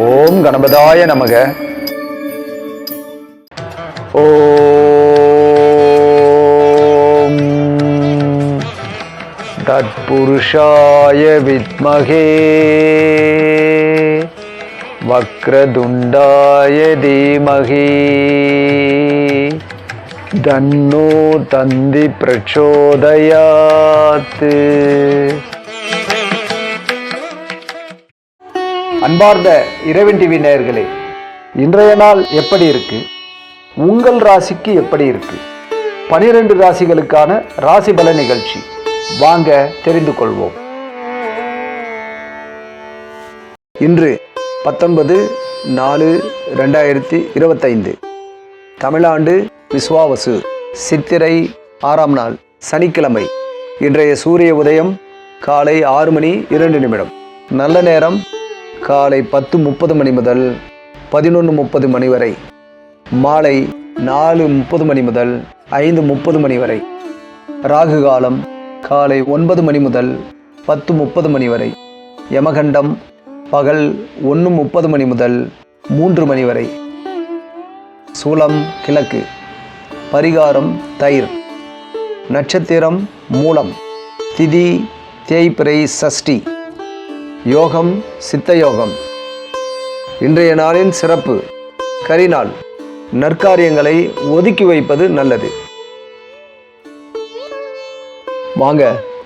ஓம் கணபதாய நமக. ஓம் தத்புருஷாய வித்மகே வக்ரதுண்டாய தீமகி தன்னோ தந்தி பிரச்சோதயாத். அன்பார்ந்த இறைவன் டிவி நேயர்களே, இன்றைய நாள் எப்படி இருக்கு? உங்கள் ராசிக்கு எப்படி இருக்கு? 12 ராசிகளுக்கான ராசி பல நிகழ்ச்சி வாங்க தெரிந்து கொள்வோம். இன்று 19/4/2025 தமிழாண்டு விஸ்வாவசு சித்திரை 6ஆம் நாள் சனிக்கிழமை. இன்றைய சூரிய உதயம் காலை 6:02. நல்ல நேரம் காலை 10:30 முதல் 11:30 வரை. மாலை 4:30 முதல் 5:30 வரை. ராகு காலம் காலை 9 முதல் 10:30 வரை. யமகண்டம் பகல் 1:30 முதல் 3 வரை. சூலம் கிழக்கு. பரிகாரம் தயிர். நட்சத்திரம் மூலம். திதி தேய்பிறை சஷ்டி. யோகம் சித்த யோகம். இன்றைய நாளின் சிறப்பு கரிநாள். நற்காரியங்களை ஒதுக்கி வைப்பது நல்லது. வாங்க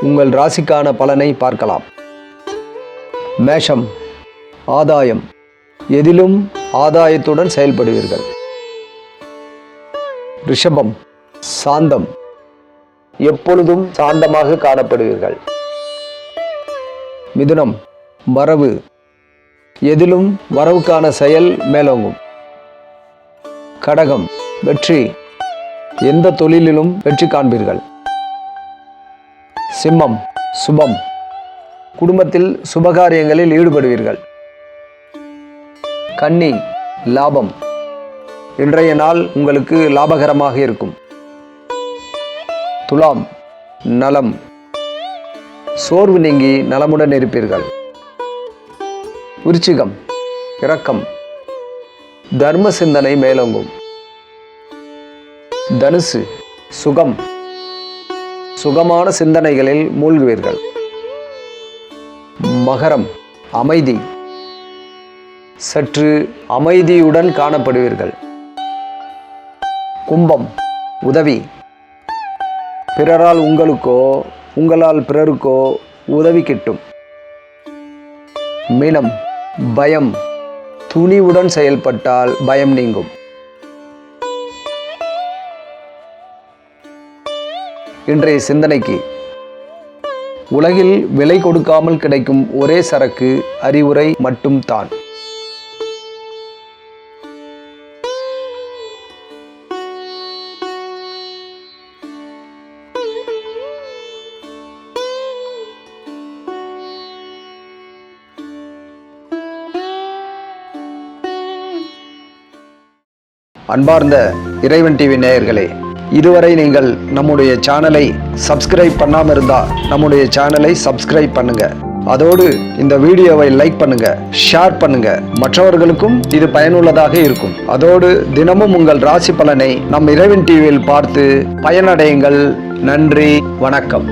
உங்கள் ராசிக்கான பலனை பார்க்கலாம். மேஷம் ஆதாயம். எதிலும் ஆதாயத்துடன் செயல்படுவீர்கள். ரிஷபம் சாந்தம். எப்பொழுதும் சாந்தமாக காணப்படுவீர்கள். மிதுனம் வரவு. எதிலும் வரவுக்கான செயல் மேலோங்கும். கடகம் வெற்றி. எந்த தொழிலிலும் வெற்றி காண்பீர்கள். சிம்மம் சுபம். குடும்பத்தில் சுபகாரியங்களில் ஈடுபடுவீர்கள். கன்னி லாபம். இன்றைய நாள் உங்களுக்கு லாபகரமாக இருக்கும். துலாம் நலம். சோர்வு நீங்கி நலமுடன் இருப்பீர்கள். விருச்சிகம் இரக்கம். தர்ம சிந்தனை மேலோங்கும். தனுசு சுகம். சுகமான சிந்தனைகளில் மூழ்குவீர்கள். மகரம் அமைதி. சற்று அமைதியுடன் காணப்படுவீர்கள். கும்பம் உதவி. பிறரால் உங்களுக்கோ உங்களால் பிறருக்கோ உதவி கிட்டும். மீனம் பயம். துணிவுடன் செயல்பட்டால் பயம் நீங்கும். இன்றைய சிந்தனைக்கு, உலகில் விலை கொடுக்காமல் கிடைக்கும் ஒரே சரக்கு அறிவுரை மட்டும் தான். அன்பார்ந்த இறைவன் டிவி நேயர்களே, இதுவரை நீங்கள் நம்முடைய சேனலை சப்ஸ்கிரைப் பண்ணாமல் இருந்தால் நம்முடைய சேனலை சப்ஸ்கிரைப் பண்ணுங்க. அதோடு இந்த வீடியோவை லைக் பண்ணுங்க, ஷேர் பண்ணுங்க. மற்றவர்களுக்கும் இது பயனுள்ளதாக இருக்கும். அதோடு தினமும் உங்கள் ராசி பலனை நம் இறைவன் டிவியில் பார்த்து பயனடையுங்கள். நன்றி, வணக்கம்.